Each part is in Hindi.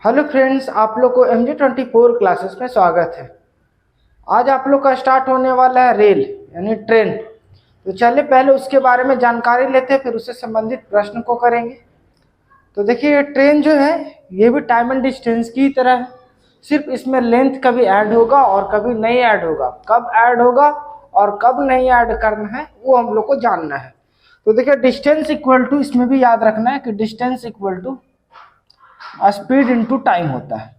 हेलो फ्रेंड्स, आप लोग को MG24 क्लासेस में स्वागत है। आज आप लोग का स्टार्ट होने वाला है रेल यानी ट्रेन। तो चलिए पहले उसके बारे में जानकारी लेते हैं, फिर उससे संबंधित प्रश्न को करेंगे। तो देखिए, ट्रेन जो है ये भी टाइम एंड डिस्टेंस की तरह है, सिर्फ इसमें लेंथ कभी ऐड होगा और कभी नहीं ऐड होगा। कब ऐड होगा और कब नहीं ऐड करना है वो हम लोग को जानना है। तो देखिए, डिस्टेंस इक्वल टू, इसमें भी याद रखना है कि distance equal to speed into time होता है।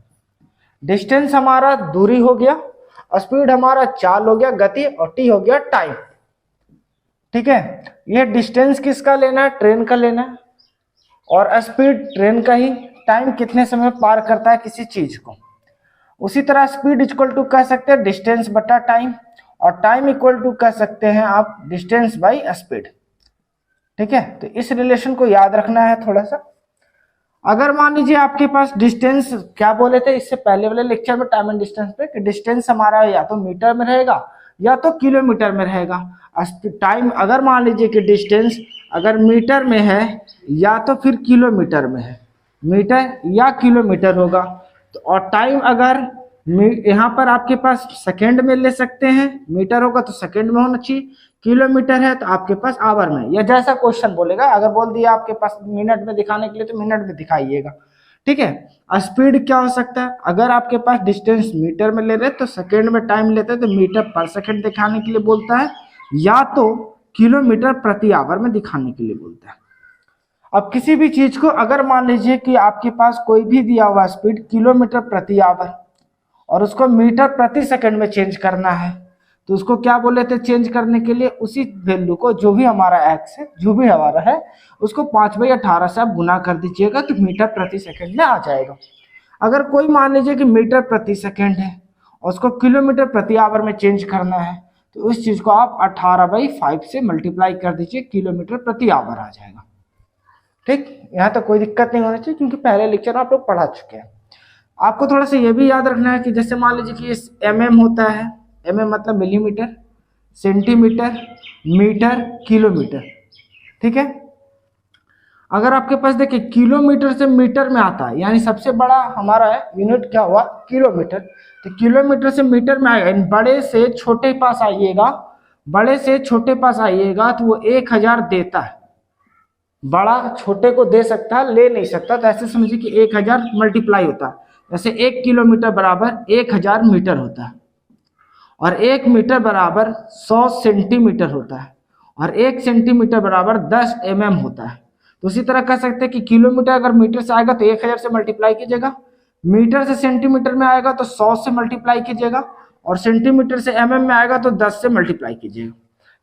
डिस्टेंस हमारा दूरी हो गया, स्पीड हमारा चाल हो गया, गति, और टी हो गया टाइम। ठीक है, ये डिस्टेंस किसका लेना है? ट्रेन का लेना है। और स्पीड ट्रेन का ही, टाइम कितने समय पार करता है किसी चीज को। उसी तरह स्पीड इक्वल टू कह सकते हैं डिस्टेंस बटा टाइम, और टाइम इक्वल टू कह सकते हैं आप डिस्टेंस बाई स्पीड। ठीक है, तो इस रिलेशन को याद रखना है थोड़ा सा। अगर मान लीजिए आपके पास डिस्टेंस, क्या बोले थे इससे पहले वाले लेक्चर में टाइम एंड डिस्टेंस पे, कि डिस्टेंस हमारा या तो मीटर में रहेगा या तो किलोमीटर में रहेगा। टाइम अगर मान लीजिए कि डिस्टेंस अगर मीटर में है या तो फिर किलोमीटर में है, मीटर या किलोमीटर होगा। तो और टाइम अगर यहाँ पर आपके पास सेकेंड में ले सकते हैं, मीटर होगा तो सेकेंड में होना चाहिए, किलोमीटर है तो आपके पास आवर में, या जैसा क्वेश्चन बोलेगा। अगर बोल दिया आपके पास मिनट में दिखाने के लिए तो मिनट में दिखाइएगा। ठीक है, स्पीड क्या हो सकता है? अगर आपके पास डिस्टेंस मीटर में ले रहे तो सेकेंड में टाइम लेते हैं तो मीटर पर सेकेंड दिखाने के लिए बोलता है, या तो किलोमीटर प्रति आवर में दिखाने के लिए बोलता है। अब किसी भी चीज को अगर मान लीजिए कि आपके पास कोई भी दिया हुआ स्पीड किलोमीटर प्रति आवर और उसको मीटर प्रति सेकंड में चेंज करना है, तो उसको क्या बोले थे? चेंज करने के लिए उसी वैल्यू को, जो भी हमारा एक्स है, जो भी हमारा है, उसको 5/18 से आप गुना कर दीजिएगा तो मीटर प्रति सेकंड में आ जाएगा। अगर कोई मान लीजिए कि मीटर प्रति सेकंड है और उसको किलोमीटर प्रति आवर में चेंज करना है, तो उस चीज को आप 18/5 से मल्टीप्लाई कर दीजिए, किलोमीटर प्रति आवर आ जाएगा। ठीक, यहाँ तो कोई दिक्कत नहीं होनी चाहिए क्योंकि पहले लेक्चर आप लोग पढ़ा चुके हैं। आपको थोड़ा सा ये भी याद रखना है कि जैसे मान लीजिए कि इस mm होता है, mm मतलब मिलीमीटर, सेंटीमीटर, मीटर, किलोमीटर। ठीक है, अगर आपके पास देखिए किलोमीटर से मीटर में आता है, यानी सबसे बड़ा हमारा है यूनिट क्या हुआ? किलोमीटर। तो किलोमीटर से मीटर में आएगा, बड़े से छोटे पास आइएगा, बड़े से छोटे पास आइएगा तो वो 1000 देता है। बड़ा छोटे को दे सकता है, ले नहीं सकता। तो ऐसे समझिए कि 1000 मल्टीप्लाई होता है, जैसे 1 किलोमीटर बराबर 1000 मीटर होता है, और 1 मीटर बराबर 100 सेंटीमीटर होता है, और 1 सेंटीमीटर बराबर 10 mm होता है। तो उसी तरह कह सकते हैं कि किलोमीटर अगर मीटर से आएगा तो 1000 से मल्टीप्लाई कीजिएगा, मीटर से सेंटीमीटर में आएगा तो 100 से मल्टीप्लाई कीजिएगा, और सेंटीमीटर से mm में आएगा तो 10 से मल्टीप्लाई कीजिएगा।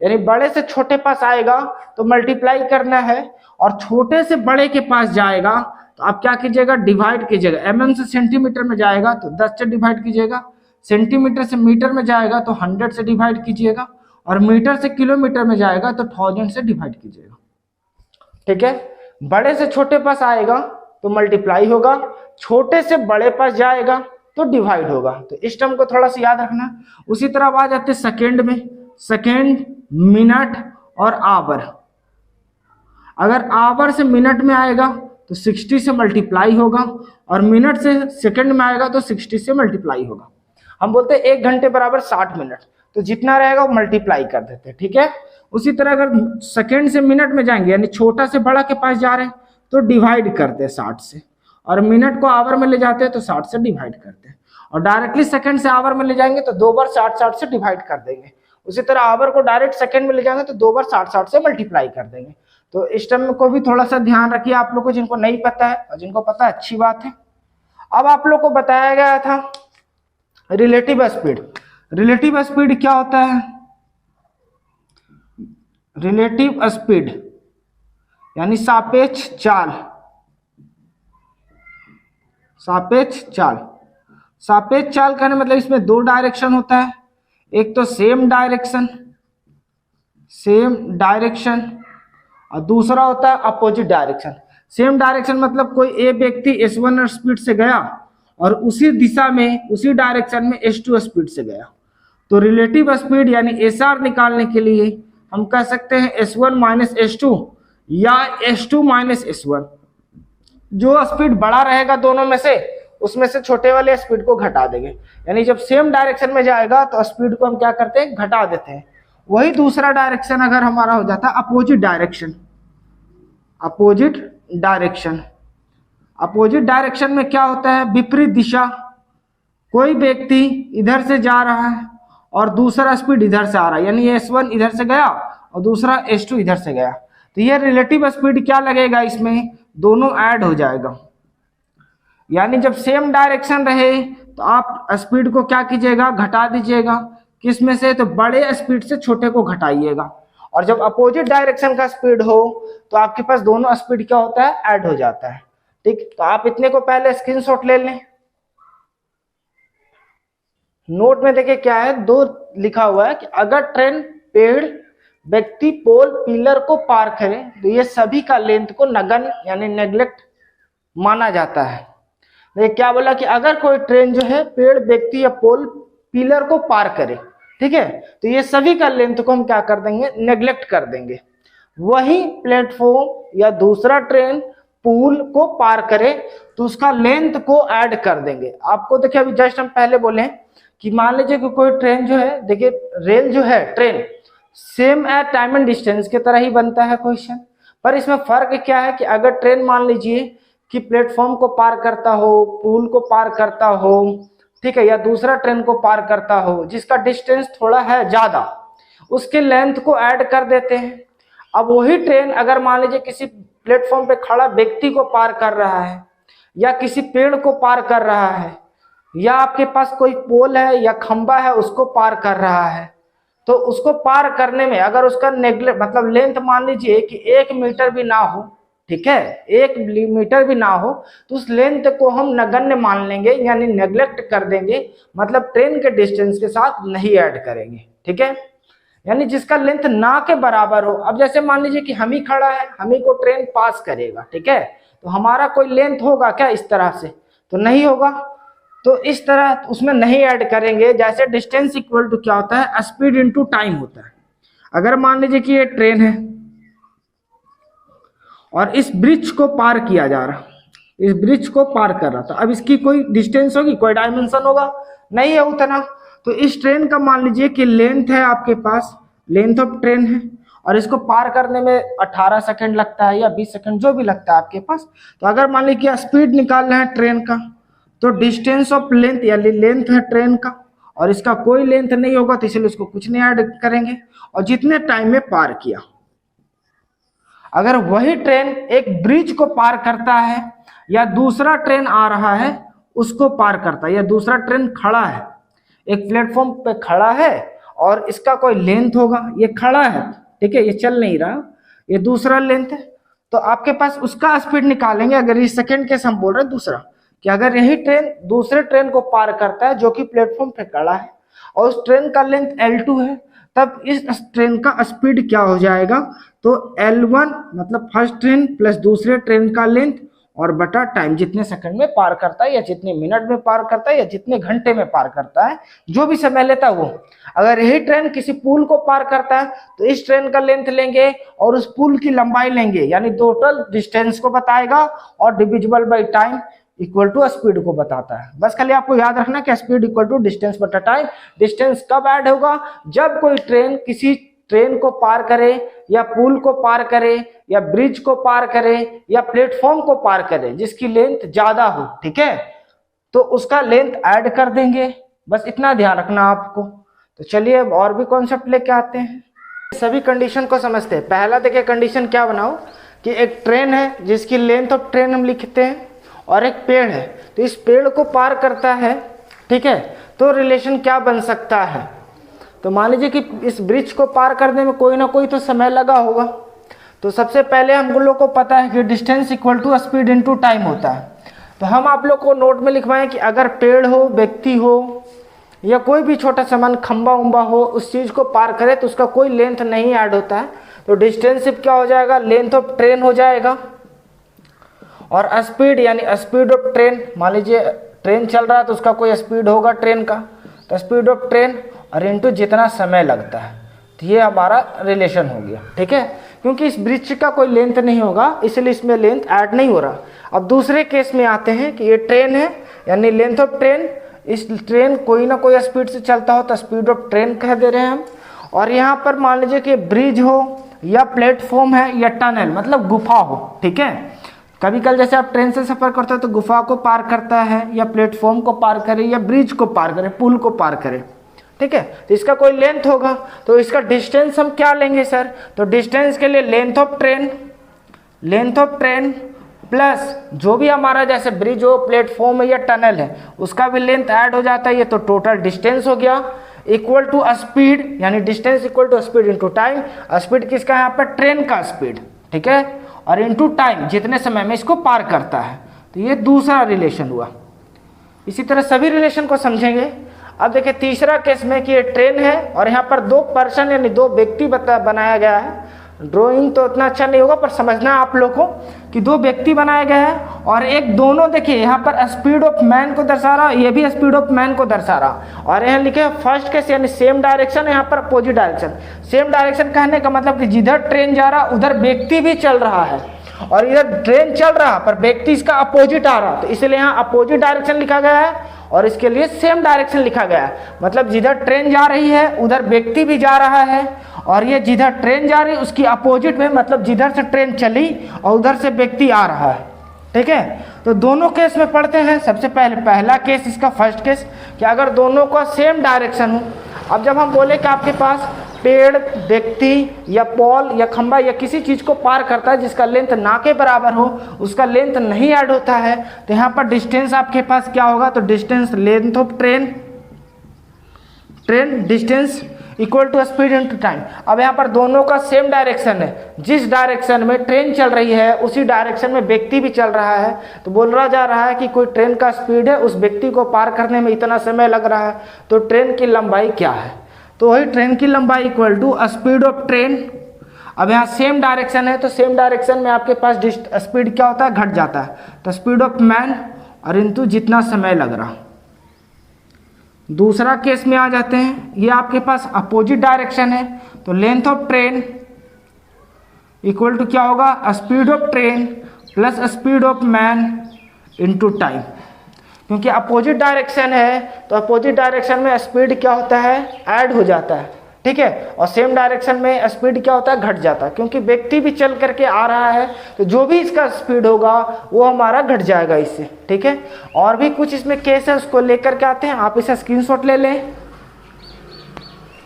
यानी बड़े से छोटे पास आएगा तो मल्टीप्लाई करना है, और छोटे से बड़े के पास जाएगा तो आप क्या कीजिएगा? डिवाइड कीजिएगा। mm से सेंटीमीटर में जाएगा तो 10 से डिवाइड कीजिएगा, सेंटीमीटर से मीटर में जाएगा तो 100 से डिवाइड कीजिएगा, और मीटर से किलोमीटर में जाएगा तो 1000 से डिवाइड कीजिएगा। ठीक है, बड़े से छोटे पास आएगा तो मल्टीप्लाई होगा, छोटे से बड़े पास जाएगा तो डिवाइड होगा। तो इस टर्म को थोड़ा सा याद रखना। उसी तरह आ जाते सेकेंड में, सेकेंड, मिनट और आवर। अगर आवर से मिनट में आएगा तो 60 से मल्टीप्लाई होगा, और मिनट से सेकंड में आएगा तो 60 से मल्टीप्लाई होगा। हम बोलते हैं 1 घंटे बराबर 60 मिनट, तो जितना रहेगा वो मल्टीप्लाई कर देते हैं। ठीक है, उसी तरह अगर सेकंड से मिनट में जाएंगे, यानी छोटा से बड़ा के पास जा रहे हैं तो डिवाइड करते हैं 60 से, और मिनट को आवर में ले जाते हैं तो 60 से डिवाइड करते हैं, और डायरेक्टली सेकंड से आवर में ले जाएंगे तो 2 बार 60 से डिवाइड कर देंगे। उसी तरह आवर को डायरेक्ट सेकंड में ले जाएंगे तो 2 बार 60 से मल्टीप्लाई कर देंगे। तो इस टर्म को भी थोड़ा सा ध्यान रखिए आप लोग को, जिनको नहीं पता है, और जिनको पता है अच्छी बात है। अब आप लोग को बताया गया था रिलेटिव स्पीड। रिलेटिव स्पीड क्या होता है? रिलेटिव स्पीड यानी सापेक्ष चाल। सापेक्ष चाल, सापेक्ष चाल कहने मतलब इसमें 2 डायरेक्शन होता है। एक तो सेम डायरेक्शन, सेम डायरेक्शन, और दूसरा होता है अपोजिट डायरेक्शन। सेम डायरेक्शन मतलब कोई ए व्यक्ति s1 स्पीड से गया और उसी दिशा में, उसी डायरेक्शन में s2 स्पीड से गया। तो रिलेटिव स्पीड यानी SR निकालने के लिए हम कह सकते हैं S1 माइनस S2 या S2 माइनस S1। जो स्पीड बड़ा रहेगा दोनों में से उसमें से छोटे वाले स्पीड को घटा देंगे। यानी जब सेम डायरेक्शन में जाएगा तो स्पीड को हम क्या करते हैं, घटा देते हैं। वही दूसरा डायरेक्शन अगर हमारा हो जाता है opposite direction, opposite direction, opposite direction में क्या होता है, विपरीत दिशा। कोई व्यक्ति इधर से जा रहा है और दूसरा स्पीड इधर से आ रहा है, यानी S1 इधर से गया और दूसरा S2 इधर से गया, तो ये रिलेटिव स्पीड क्या लगेगा, इसमें दोनों ऐड हो जाएगा। यानी जब सेम डायरेक्शन रहे तो आप स्पीड को क्या कीजिएगा, घटा दीजिएगा। किस में से, तो बड़े स्पीड से छोटे को घटाइएगा। और जब अपोजिट डायरेक्शन का स्पीड हो तो आपके पास दोनों स्पीड क्या होता है, ऐड हो जाता है। ठीक, तो आप इतने को पहले स्क्रीनशॉट ले लें। नोट में देखिए क्या है, 2 लिखा हुआ है कि अगर ट्रेन, पेड़, व्यक्ति, पोल, पिलर को पार करे तो ये सभी का लेंथ को नगण्य यानी नेग्लेक्ट माना जाता है। देखिए क्या बोला कि अगर कोई ट्रेन जो है पेड़, व्यक्ति या पोल, पिलर को पार करे, ठीक है, तो ये सभी का लेंथ को हम क्या कर देंगे, नेग्लेक्ट कर देंगे। वही प्लेटफॉर्म या दूसरा ट्रेन पुल को पार करे तो उसका लेंथ को ऐड कर देंगे। आपको देखिए अभी जस्ट हम पहले बोले कि मान लीजिए कि कोई ट्रेन जो है, देखिए रेल जो है, ट्रेन सेम है टाइम एंड डिस्टेंस की तरह ही बनता है क्वेश्चन, पर इसमें फर्क क्या है कि अगर ट्रेन मान लीजिए कि प्लेटफॉर्म को पार करता हो, पुल को पार करता हो, ठीक है, या दूसरा ट्रेन को पार करता हो जिसका डिस्टेंस थोड़ा है ज्यादा, उसके लेंथ को ऐड कर देते हैं। अब वही ट्रेन अगर मान लीजिए किसी प्लेटफॉर्म पे खड़ा व्यक्ति को पार कर रहा है या किसी पेड़ को पार कर रहा है या आपके पास कोई पोल है या खंबा है उसको पार कर रहा है, तो उसको पार करने में अगर उसका नेग्लेक्ट मतलब लेंथ मान लीजिए कि 1 मीटर भी ना हो, ठीक है, 1 मीटर भी ना हो, तो उस लेंथ को हम नगण्य मान लेंगे यानी नेग्लेक्ट कर देंगे, मतलब ट्रेन के डिस्टेंस के साथ नहीं ऐड करेंगे। ठीक है, यानी जिसका लेंथ ना के बराबर हो। अब जैसे मान लीजिए कि हम ही खड़ा है, हम ही को ट्रेन पास करेगा, ठीक है, तो हमारा कोई लेंथ होगा क्या इस तरह से, तो नहीं होगा, तो इस तरह उसमें नहीं ऐड करेंगे। जैसे डिस्टेंस इक्वल टू क्या होता है, स्पीड इनटू टाइम होता है। अगर मान लीजिए कि ये ट्रेन है और इस ब्रिज को पार किया जा रहा, इस ब्रिज को पार कर रहा था, अब इसकी कोई डिस्टेंस होगी, कोई डायमेंशन होगा, नहीं है उतना। तो इस ट्रेन का मान लीजिए कि लेंथ है आपके पास, लेंथ ऑफ ट्रेन है, और इसको पार करने में 18 सेकंड लगता है या 20 सेकंड जो भी लगता है आपके पास। तो अगर मान लीजिए स्पीड निकालना है ट्रेन का, तो डिस्टेंस ऑफ लेंथ यानी लेंथ है ट्रेन का और इसका कोई लेंथ नहीं होगा, तो इसलिए उसको कुछ नहीं ऐड करेंगे, और जितने टाइम में पार किया। अगर वही ट्रेन एक ब्रिज को पार करता है या दूसरा ट्रेन आ रहा है उसको पार करता है, या दूसरा ट्रेन खड़ा है, एक प्लेटफॉर्म पे खड़ा है और इसका कोई लेंथ होगा, ये खड़ा है, ठीक है, ये चल नहीं रहा, ये दूसरा लेंथ है, तो आपके पास उसका स्पीड निकालेंगे। अगर ये सेकंड केस हम बोल रहे हैं दूसरा, कि अगर यही ट्रेन दूसरे ट्रेन को पार करता है जो कि प्लेटफॉर्म पे खड़ा है और उस ट्रेन का लेंथ L2 है, तब इस ट्रेन का स्पीड क्या हो जाएगा, तो L1 मतलब फर्स्ट ट्रेन प्लस दूसरे ट्रेन का लेंथ और बटा टाइम, जितने सेकंड में पार करता है या जितने मिनट में पार करता है या जितने घंटे में पार करता है, जो भी समय लेता है वो। अगर यही ट्रेन किसी पुल को पार करता है तो इस ट्रेन का लेंथ लेंगे और उस पुल की लंबाई लेंगे, यानी टोटल डिस्टेंस को बताएगा और divisible by time equal to speed को बताता है। बस खाली आपको याद रखना कि स्पीड इक्वल टू डिस्टेंस बटा टाइम। डिस्टेंस कब ऐड होगा, जब कोई ट्रेन किसी ट्रेन को पार करे या पुल को पार करे या ब्रिज को पार करे या प्लेटफॉर्म को पार करे जिसकी लेंथ ज्यादा हो, ठीक है, तो उसका लेंथ ऐड कर देंगे। बस इतना ध्यान रखना आपको। तो चलिए अब और भी कॉन्सेप्ट लेके आते हैं, सभी कंडीशन को समझते हैं। पहला देखिए कंडीशन क्या बनाओ कि एक ट्रेन है जिसकी लेंथ ऑफ ट्रेन हम लिखते हैं और एक पेड़ है, तो इस पेड़ को पार करता है, ठीक है, तो रिलेशन क्या बन सकता है। तो मान लीजिए कि इस ब्रिज को पार करने में कोई ना कोई तो समय लगा होगा। तो सबसे पहले हम लोग को पता है कि distance equal to speed into time होता है। तो हम आप लोग को नोट में लिखवाएं कि अगर पेड़ हो, व्यक्ति हो या कोई भी छोटा सामान खंबा उम्बा हो, उस चीज़ को पार करे तो उसका कोई लेंथ नहीं ऐड होता है। तो डिस्टेंस क्या हो जाएगा, लेंथ ऑफ ट्रेन हो जाएगा, और स्पीड यानी स्पीड ऑफ ट्रेन, मान लीजिए ट्रेन चल रहा है तो उसका कोई स्पीड होगा ट्रेन का, तो स्पीड ऑफ ट्रेन और इनटू जितना समय लगता है। तो ये हमारा रिलेशन हो गया, ठीक है, क्योंकि इस ब्रिज का कोई लेंथ नहीं होगा इसलिए इसमें लेंथ ऐड नहीं हो रहा। अब दूसरे केस में आते हैं कि ये ट्रेन है यानी लेंथ ऑफ ट्रेन, इस ट्रेन कोई ना कोई स्पीड से चलता हो तो स्पीड ऑफ ट्रेन कह दे रहे हैं हम। और यहाँ पर मान लीजिए कि ब्रिज हो या प्लेटफॉर्म है या टनल, मतलब गुफा हो, ठीक है। कभी कल जैसे आप ट्रेन से सफ़र करते हो तो गुफा को पार करता है, या प्लेटफॉर्म को पार करे, या ब्रिज को पार करे, पुल को पार करे, ठीक है। तो इसका कोई लेंथ होगा, तो इसका डिस्टेंस हम क्या लेंगे सर? तो डिस्टेंस के लिए लेंथ ऑफ ट्रेन प्लस जो भी हमारा जैसे ब्रिज हो, प्लेटफॉर्म है या टनल है, उसका भी लेंथ ऐड हो जाता है, ये तो टोटल डिस्टेंस हो गया, इक्वल टू स्पीड, यानी distance equal to speed into time. Speed किसका है यहाँ पर? ट्रेन का स्पीड, ठीक है, और इंटू टाइम, जितने समय में इसको पार करता है। तो ये दूसरा रिलेशन हुआ। इसी तरह सभी रिलेशन को समझेंगे। अब देखिए तीसरा केस में कि ये ट्रेन है और यहाँ पर 2 पर्सन यानी 2 व्यक्ति बनाया गया है। ड्राइंग तो उतना अच्छा नहीं होगा पर समझना है आप लोग को कि 2 व्यक्ति बनाए गए हैं और एक दोनों देखिए यहाँ पर स्पीड ऑफ मैन को दर्शा रहा, ये भी स्पीड ऑफ मैन को दर्शा रहा, और यहाँ लिखे फर्स्ट केस यानी सेम डायरेक्शन, यहाँ पर अपोजिट डायरेक्शन। सेम डायरेक्शन कहने का मतलब कि जिधर ट्रेन जा रहा उधर व्यक्ति भी चल रहा है, और इधर ट्रेन चल रहा पर व्यक्ति इसका अपोजिट आ रहा, तो इसलिए यहाँ अपोजिट डायरेक्शन लिखा गया है और इसके लिए सेम डायरेक्शन लिखा गया है। मतलब जिधर ट्रेन जा रही है उधर व्यक्ति भी जा रहा है, और ये जिधर ट्रेन जा रही है उसकी अपोजिट में, मतलब जिधर से ट्रेन चली और उधर से व्यक्ति आ रहा है, ठीक है। तो दोनों केस में पढ़ते हैं। सबसे पहले पहला केस, इसका फर्स्ट केस, कि अगर दोनों का सेम डायरेक्शन हो। अब जब हम बोले कि आपके पास पेड़, व्यक्ति या पोल या खंबा या किसी चीज़ को पार करता है जिसका लेंथ ना के बराबर हो, उसका लेंथ नहीं ऐड होता है, तो यहाँ पर डिस्टेंस आपके पास क्या होगा? तो distance length of train distance equal to speed into time. अब यहाँ पर दोनों का सेम डायरेक्शन है, जिस डायरेक्शन में ट्रेन चल रही है उसी डायरेक्शन में व्यक्ति भी चल रहा है, तो बोला जा रहा है कि कोई ट्रेन का स्पीड है, उस व्यक्ति को पार करने में इतना समय लग रहा है, तो ट्रेन की लंबाई क्या है? तो वही ट्रेन की लंबाई equal to speed of train. अब यहाँ सेम डायरेक्शन है तो सेम डायरेक्शन में आपके पास स्पीड क्या होता है? घट जाता है, तो स्पीड ऑफ मैन और इंटू जितना समय लग रहा। दूसरा केस में आ जाते हैं, ये आपके पास अपोजिट डायरेक्शन है, तो length of train equal to क्या होगा? Speed of train plus speed of man into time. क्योंकि अपोजिट डायरेक्शन है तो अपोजिट डायरेक्शन में स्पीड क्या होता है? ऐड हो जाता है, ठीक है, और सेम डायरेक्शन में स्पीड क्या होता है? घट जाता है, क्योंकि व्यक्ति भी चल करके आ रहा है, तो जो भी इसका स्पीड होगा वो हमारा घट जाएगा इससे, ठीक है। और भी कुछ इसमें केस है, उसको लेकर के आते हैं, आप इसे स्क्रीनशॉट ले लें।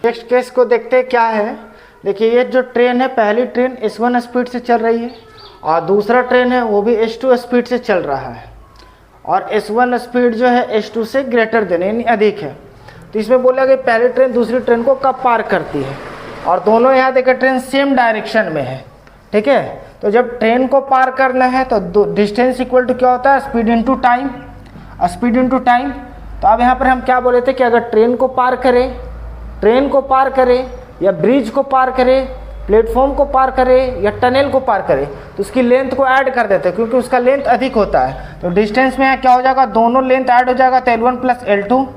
नेक्स्ट केस को देखते हैं क्या है। देखिए ये जो ट्रेन है, पहली ट्रेन S1 स्पीड से चल रही है और दूसरा ट्रेन है वो भी S2 स्पीड से चल रहा है, और S1 स्पीड जो है S2 से ग्रेटर देन यानी अधिक है। तो इसमें बोला कि पहली ट्रेन दूसरी ट्रेन को कब पार करती है, और दोनों यहाँ देखिए ट्रेन सेम डायरेक्शन में है, ठीक है। तो जब ट्रेन को पार करना है तो डिस्टेंस इक्वल टू क्या होता है? Speed into time, speed into time. तो अब यहाँ पर हम क्या बोले थे कि अगर ट्रेन को पार करे या ब्रिज को पार करे, प्लेटफॉर्म को पार करे या टनल को पार करे, तो उसकी लेंथ को ऐड कर देते हैं क्योंकि उसका लेंथ अधिक होता है। तो डिस्टेंस में क्या हो जाएगा? दोनों लेंथ ऐड हो जाएगा, तो L1 प्लस L2।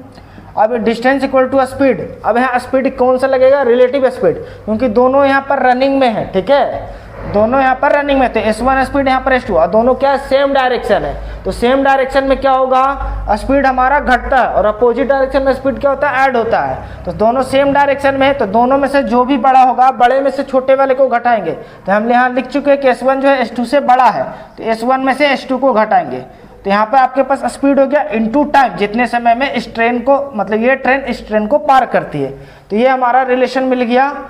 अब डिस्टेंस इक्वल टू स्पीड। अब यहाँ स्पीड कौन सा लगेगा? रिलेटिव स्पीड, क्योंकि दोनों यहाँ पर रनिंग में है, ठीक है, दोनों यहाँ पर रनिंग में, तो S1 स्पीड यहाँ पर S2, और दोनों क्या है? सेम डायरेक्शन है, तो सेम डायरेक्शन में क्या होगा? स्पीड हमारा घटता है, और अपोजिट डायरेक्शन में स्पीड क्या होता है? ऐड होता है। तो दोनों सेम डायरेक्शन में है, तो दोनों में से जो भी बड़ा होगा बड़े में से छोटे वाले को घटाएंगे। तो हम यहाँ लिख चुके हैं कि S1 जो है S2 से बड़ा है, तो S1 में से S2 को घटाएंगे। तो यहाँ पे आपके पास स्पीड हो गया इंटू टाइम, जितने समय में इस ट्रेन को, मतलब ये ट्रेन इस ट्रेन को पार करती है। तो ये हमारा रिलेशन मिल गया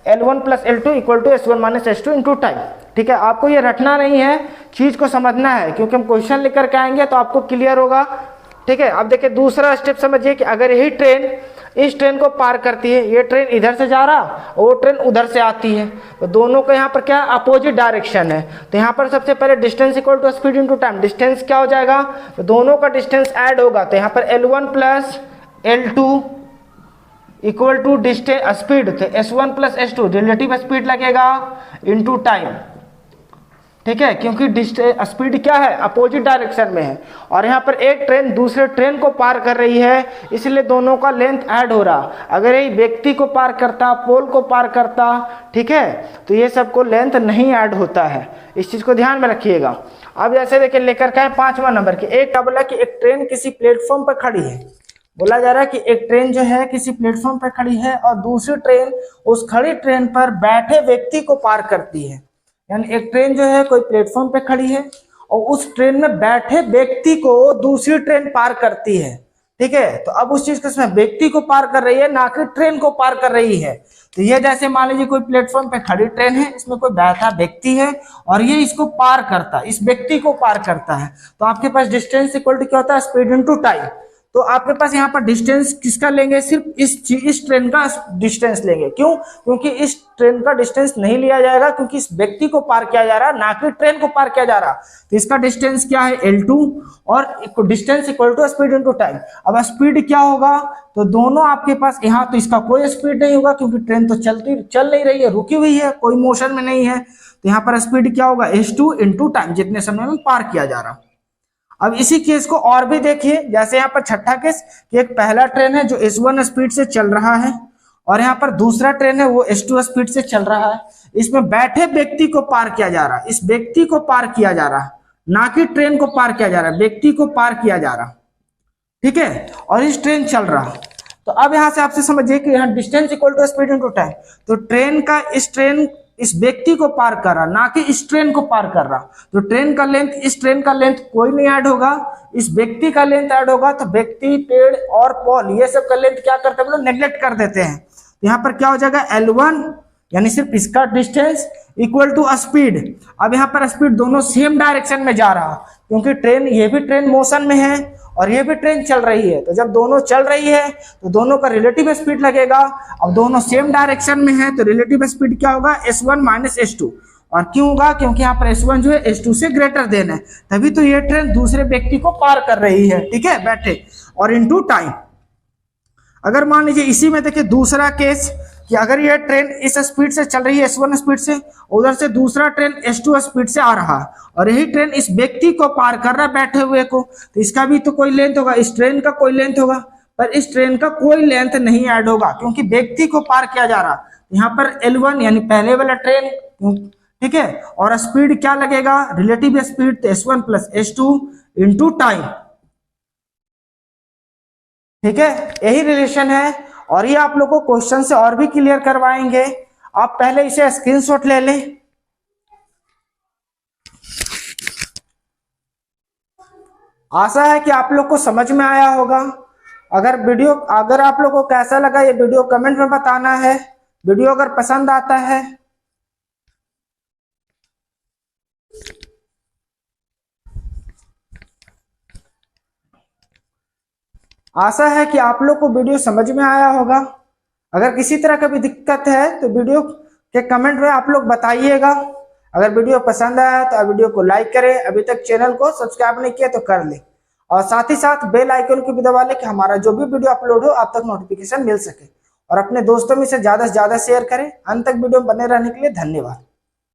L1 plus L2 equal to S1 minus S2 into time, ठीक है। आपको ये रटना नहीं है, चीज़ को समझना है, क्योंकि हम क्वेश्चन लेकर के आएंगे तो आपको क्लियर होगा, ठीक है। अब देखिए दूसरा स्टेप समझिए कि अगर यही ट्रेन इस ट्रेन को पार करती है, ये ट्रेन इधर से जा रहा और वो ट्रेन उधर से आती है, तो दोनों का यहाँ पर क्या अपोजिट डायरेक्शन है। तो यहाँ पर सबसे पहले distance equal to speed into time, distance क्या हो जाएगा? तो दोनों का डिस्टेंस ऐड होगा, तो यहाँ पर L1 plus L2 equal to distance speed, तो S1 plus S2 relative speed लगेगा इंटू टाइम, ठीक है, क्योंकि स्पीड क्या है? अपोजिट डायरेक्शन में है, और यहाँ पर एक ट्रेन दूसरे ट्रेन को पार कर रही है, इसलिए दोनों का लेंथ ऐड हो रहा। अगर ये व्यक्ति को पार करता, पोल को पार करता, ठीक है, तो ये सबको लेंथ नहीं ऐड होता है, इस चीज़ को ध्यान में रखिएगा। अब जैसे देखिए लेकर के 5वां नंबर की एक क्या बोला कि एक ट्रेन किसी प्लेटफॉर्म पर खड़ी है। बोला जा रहा है कि एक ट्रेन जो है किसी प्लेटफॉर्म पर खड़ी है और दूसरी ट्रेन उस खड़ी ट्रेन पर बैठे व्यक्ति को पार करती है। यानी एक ट्रेन जो है कोई प्लेटफॉर्म पे खड़ी है और उस ट्रेन में बैठे व्यक्ति को दूसरी ट्रेन पार करती है। ठीक है, तो अब उस चीज को इसमें व्यक्ति को पार कर रही है, ना कि ट्रेन को पार कर रही है। तो ये जैसे मान लीजिए कोई प्लेटफॉर्म पे खड़ी ट्रेन है, इसमें कोई बैठा व्यक्ति है और ये इसको पार करता है, इस व्यक्ति को पार करता है। तो आपके पास डिस्टेंस इक्वल टू क्या होता है, स्पीड इनटू टाइम। तो आपके पास यहाँ पर डिस्टेंस किसका लेंगे, सिर्फ इस ट्रेन का डिस्टेंस लेंगे। क्यों? क्योंकि इस ट्रेन का डिस्टेंस नहीं लिया जाएगा, क्योंकि इस व्यक्ति को पार किया जा रहा है, ना कि ट्रेन को पार किया जा रहा। तो इसका डिस्टेंस क्या है, L2 और distance equal to speed into time. अब स्पीड क्या होगा, तो दोनों आपके पास, यहाँ तो इसका कोई स्पीड नहीं होगा क्योंकि ट्रेन तो चल नहीं रही है, रुकी हुई है, कोई मोशन में नहीं है। तो यहाँ पर स्पीड क्या होगा, S2 इंटू टाइम, जितने समय में पार किया जा रहा। अब इसी केस को और भी देखिए, जैसे यहाँ पर छठा केस कि एक पहला ट्रेन है जो S1 स्पीड से चल रहा है और यहाँ पर दूसरा ट्रेन है वो S2 स्पीड से चल रहा है। इसमें बैठे व्यक्ति को पार किया जा रहा है, इस व्यक्ति को पार किया जा रहा है, ना कि ट्रेन को पार किया जा रहा है, व्यक्ति को पार किया जा रहा। ठीक है, और इस ट्रेन चल रहा। तो अब यहाँ से आपसे समझिए कि यहाँ distance equal to speed into time. तो ट्रेन का इस व्यक्ति को पार कर रहा, ना कि इस ट्रेन को पार कर रहा। तो ट्रेन का लेंथ, इस ट्रेन का लेंथ कोई नहीं ऐड होगा, इस व्यक्ति का लेंथ ऐड होगा। तो व्यक्ति, पेड़ और पॉल, ये सब का लेंथ क्या करते हैं, मतलब नेग्लेक्ट कर देते हैं। तो यहाँ पर क्या हो जाएगा, L1 यानी सिर्फ इसका डिस्टेंस इक्वल टू स्पीड। अब यहाँ पर स्पीड दोनों सेम डायरेक्शन में जा रहा, क्योंकि ट्रेन, ये भी ट्रेन मोशन में है और ये भी ट्रेन चल रही है। तो जब दोनों चल रही है तो दोनों का रिलेटिव स्पीड लगेगा। अब दोनों सेम डायरेक्शन में है तो रिलेटिव स्पीड क्या होगा, S1 माइनस S2। और क्यों होगा, क्योंकि यहाँ पर S1 जो है S2 से ग्रेटर देन है, तभी तो ये ट्रेन दूसरे व्यक्ति को पार कर रही है। ठीक है, बैठे और इनटू टाइम। अगर मान लीजिए इसी में देखिए दूसरा केस कि अगर ये ट्रेन इस स्पीड से चल रही है, S1 स्पीड से, उधर से दूसरा ट्रेन S2 स्पीड से आ रहा है और यही ट्रेन इस व्यक्ति को पार कर रहा है, बैठे हुए को। तो इसका भी तो कोई लेंथ होगा, इस ट्रेन का कोई लेंथ होगा, पर इस ट्रेन का कोई लेंथ नहीं ऐड होगा क्योंकि व्यक्ति को पार किया जा रहा। यहाँ पर L1 यानी पहले वाला ट्रेन, ठीक है, और स्पीड क्या लगेगा, relative speed S1 plus S2 into time. ठीक है, यही रिलेशन है और ये आप लोग को क्वेश्चन से और भी क्लियर करवाएंगे। आप पहले इसे स्क्रीनशॉट ले लें। आशा है कि आप लोग को समझ में आया होगा। अगर आप लोग को कैसा लगा ये वीडियो कमेंट में बताना है। वीडियो अगर पसंद आता है आशा है कि आप लोग को वीडियो समझ में आया होगा। अगर किसी तरह का भी दिक्कत है तो वीडियो के कमेंट में आप लोग बताइएगा। अगर वीडियो पसंद आया तो वीडियो को लाइक करें, अभी तक चैनल को सब्सक्राइब नहीं किया तो कर ले, और साथ ही साथ बेल आइकन को भी दबा ले कि हमारा जो भी वीडियो अपलोड हो आप तक नोटिफिकेशन मिल सके। और अपने दोस्तों में से ज्यादा शेयर करें। अंत तक वीडियो में बने रहने के लिए धन्यवाद।